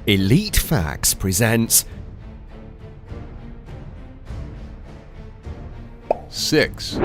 Elite Facts presents 6.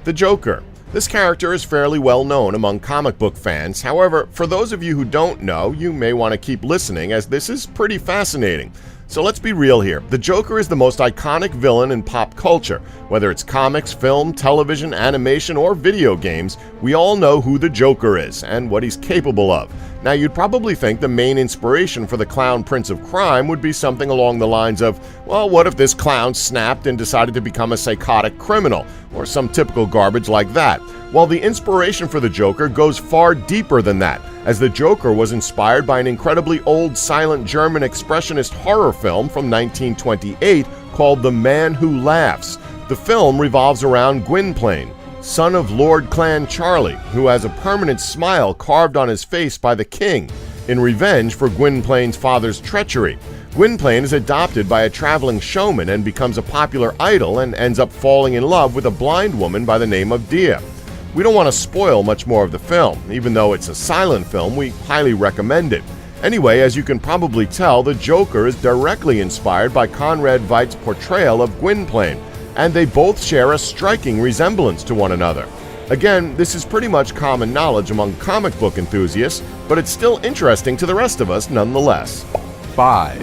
The Joker. This character is fairly well known among comic book fans. However, for those of you who don't know, you may want to keep listening as this is pretty fascinating. So let's be real here. The Joker is the most iconic villain in pop culture. Whether it's comics, film, television, animation, or video games, we all know who the Joker is and what he's capable of. Now, you'd probably think the main inspiration for the clown prince of crime would be something along the lines of, well, what if this clown snapped and decided to become a psychotic criminal, or some typical garbage like that. Well, the inspiration for the Joker goes far deeper than that, as the Joker was inspired by an incredibly old silent German expressionist horror film from 1928 called The Man Who Laughs. The film revolves around Gwynplaine, son of Lord Clancharlie, who has a permanent smile carved on his face by the king, in revenge for Gwynplaine's father's treachery. Gwynplaine is adopted by a traveling showman and becomes a popular idol and ends up falling in love with a blind woman by the name of Dia. We don't want to spoil much more of the film. Even though it's a silent film, we highly recommend it. Anyway, as you can probably tell, the Joker is directly inspired by Conrad Veidt's portrayal of Gwynplaine, and they both share a striking resemblance to one another. Again, this is pretty much common knowledge among comic book enthusiasts, but it's still interesting to the rest of us nonetheless. 5.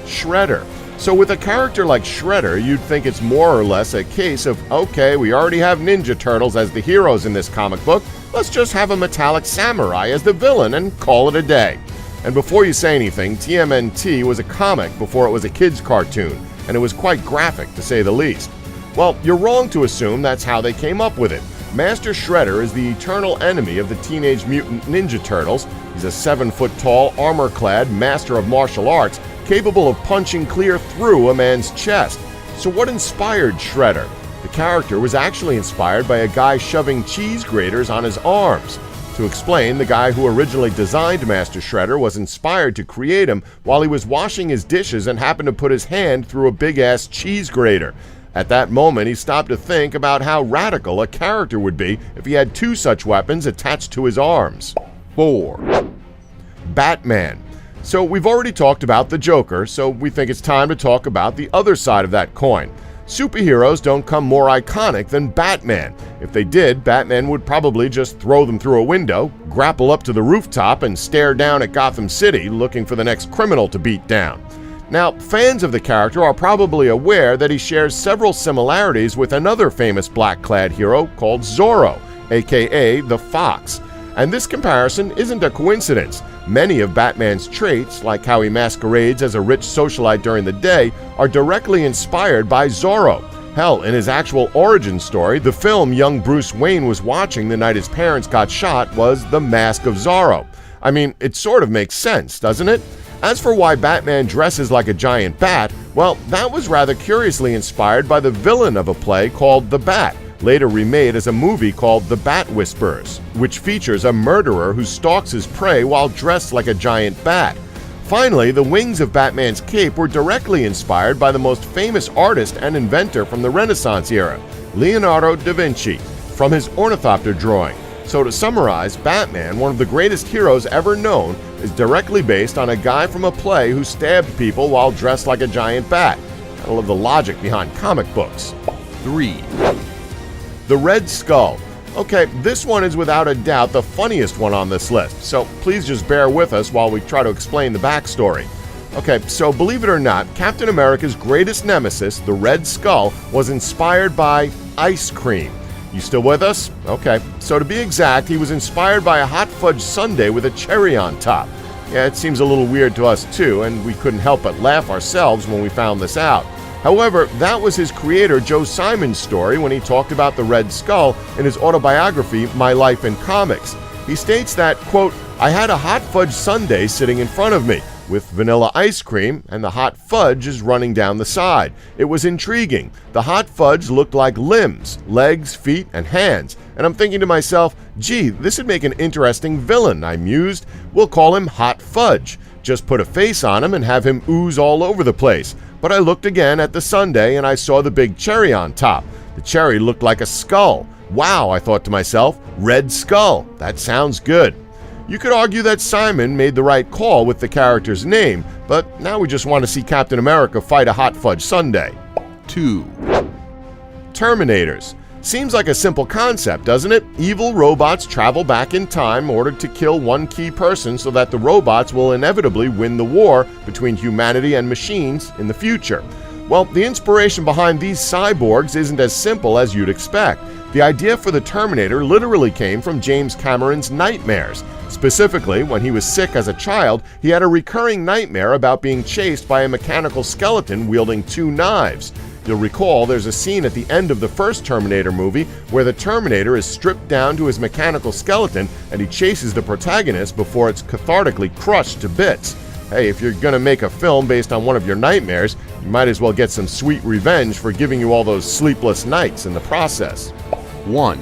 Shredder. So with a character like Shredder, you'd think it's more or less a case of, okay, we already have Ninja Turtles as the heroes in this comic book, let's just have a metallic samurai as the villain and call it a day. And before you say anything, TMNT was a comic before it was a kid's cartoon, and it was quite graphic to say the least. Well, you're wrong to assume that's how they came up with it. Master Shredder is the eternal enemy of the Teenage Mutant Ninja Turtles. He's a 7-foot-tall, armor-clad master of martial arts, capable of punching clear through a man's chest. So what inspired Shredder? The character was actually inspired by a guy shoving cheese graters on his arms. To explain, the guy who originally designed Master Shredder was inspired to create him while he was washing his dishes and happened to put his hand through a big-ass cheese grater. At that moment, he stopped to think about how radical a character would be if he had two such weapons attached to his arms. 4. Batman. So we've already talked about the Joker, so we think it's time to talk about the other side of that coin. Superheroes don't come more iconic than Batman. If they did, Batman would probably just throw them through a window, grapple up to the rooftop, and stare down at Gotham City looking for the next criminal to beat down. Now, fans of the character are probably aware that he shares several similarities with another famous black-clad hero called Zorro, aka the Fox. And this comparison isn't a coincidence. Many of Batman's traits, like how he masquerades as a rich socialite during the day, are directly inspired by Zorro. Hell, in his actual origin story, the film young Bruce Wayne was watching the night his parents got shot was The Mask of Zorro. I mean, it sort of makes sense, doesn't it? As for why Batman dresses like a giant bat, well, that was rather curiously inspired by the villain of a play called The Bat, later remade as a movie called The Bat Whisperers, which features a murderer who stalks his prey while dressed like a giant bat. Finally, the wings of Batman's cape were directly inspired by the most famous artist and inventor from the Renaissance era, Leonardo da Vinci, from his ornithopter drawing. So to summarize, Batman, one of the greatest heroes ever known, is directly based on a guy from a play who stabbed people while dressed like a giant bat. I love the logic behind comic books. 3. The Red Skull. Okay, this one is without a doubt the funniest one on this list, so please just bear with us while we try to explain the backstory. Okay, so believe it or not, Captain America's greatest nemesis, the Red Skull, was inspired by ice cream. You still with us? Okay, so to be exact, he was inspired by a hot fudge sundae with a cherry on top. Yeah, it seems a little weird to us too, and we couldn't help but laugh ourselves when we found this out. However, that was his creator Joe Simon's story when he talked about the Red Skull in his autobiography, My Life in Comics. He states that, quote, "I had a hot fudge sundae sitting in front of me, with vanilla ice cream, and the hot fudge is running down the side. It was intriguing. The hot fudge looked like limbs, legs, feet, and hands. And I'm thinking to myself, gee, this would make an interesting villain, I mused. We'll call him Hot Fudge. Just put a face on him and have him ooze all over the place. But I looked again at the sundae and I saw the big cherry on top. The cherry looked like a skull. Wow, I thought to myself, Red Skull. That sounds good." You could argue that Simon made the right call with the character's name, but now we just want to see Captain America fight a hot fudge sundae. 2, Terminators. Seems like a simple concept, doesn't it? Evil robots travel back in time in order to kill one key person so that the robots will inevitably win the war between humanity and machines in the future. Well, the inspiration behind these cyborgs isn't as simple as you'd expect. The idea for the Terminator literally came from James Cameron's nightmares. Specifically, when he was sick as a child, he had a recurring nightmare about being chased by a mechanical skeleton wielding 2 knives. You'll recall there's a scene at the end of the first Terminator movie where the Terminator is stripped down to his mechanical skeleton and he chases the protagonist before it's cathartically crushed to bits. Hey, if you're gonna make a film based on one of your nightmares, you might as well get some sweet revenge for giving you all those sleepless nights in the process. 1,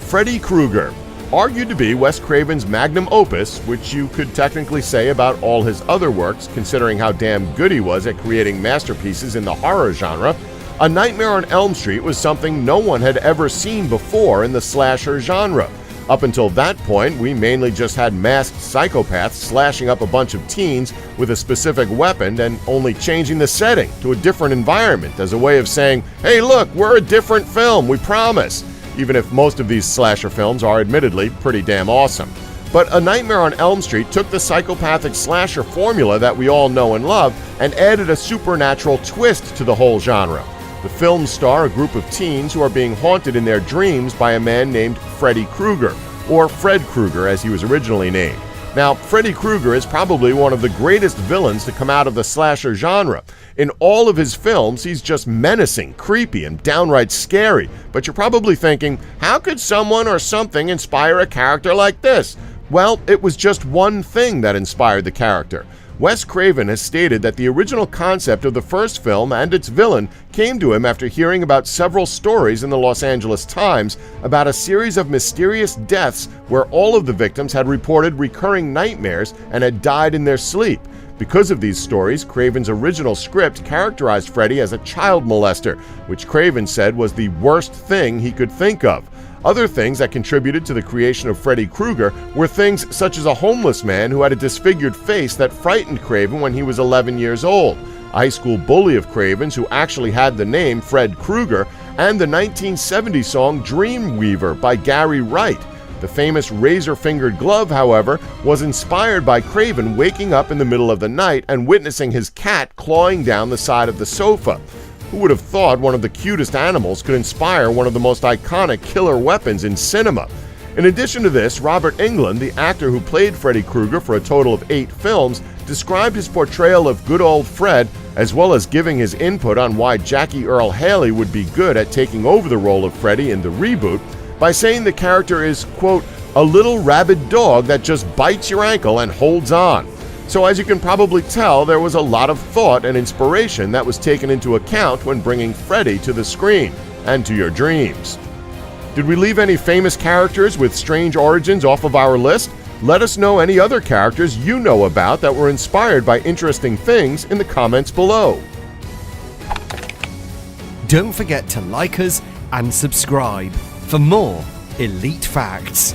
Freddy Krueger. Argued to be Wes Craven's magnum opus, which you could technically say about all his other works considering how damn good he was at creating masterpieces in the horror genre, A Nightmare on Elm Street was something no one had ever seen before in the slasher genre. Up until that point, we mainly just had masked psychopaths slashing up a bunch of teens with a specific weapon and only changing the setting to a different environment as a way of saying, hey look, we're a different film, we promise. Even if most of these slasher films are admittedly pretty damn awesome. But A Nightmare on Elm Street took the psychopathic slasher formula that we all know and love and added a supernatural twist to the whole genre. The films star a group of teens who are being haunted in their dreams by a man named Freddy Krueger, or Fred Krueger as he was originally named. Now, Freddy Krueger is probably one of the greatest villains to come out of the slasher genre. In all of his films, he's just menacing, creepy, and downright scary. But you're probably thinking, how could someone or something inspire a character like this? Well, it was just one thing that inspired the character. Wes Craven has stated that the original concept of the first film and its villain came to him after hearing about several stories in the Los Angeles Times about a series of mysterious deaths where all of the victims had reported recurring nightmares and had died in their sleep. Because of these stories, Craven's original script characterized Freddy as a child molester, which Craven said was the worst thing he could think of. Other things that contributed to the creation of Freddy Krueger were things such as a homeless man who had a disfigured face that frightened Craven when he was 11 years old, a high school bully of Craven's who actually had the name Fred Krueger, and the 1970 song Dreamweaver by Gary Wright. The famous razor-fingered glove, however, was inspired by Craven waking up in the middle of the night and witnessing his cat clawing down the side of the sofa. Who would have thought one of the cutest animals could inspire one of the most iconic killer weapons in cinema? In addition to this, Robert Englund, the actor who played Freddy Krueger for a total of 8 films, described his portrayal of good old Fred, as well as giving his input on why Jackie Earle Haley would be good at taking over the role of Freddy in the reboot, by saying the character is, quote, a little rabid dog that just bites your ankle and holds on. So as you can probably tell, there was a lot of thought and inspiration that was taken into account when bringing Freddy to the screen and to your dreams. Did we leave any famous characters with strange origins off of our list? Let us know any other characters you know about that were inspired by interesting things in the comments below. Don't forget to like us and subscribe for more Elite Facts.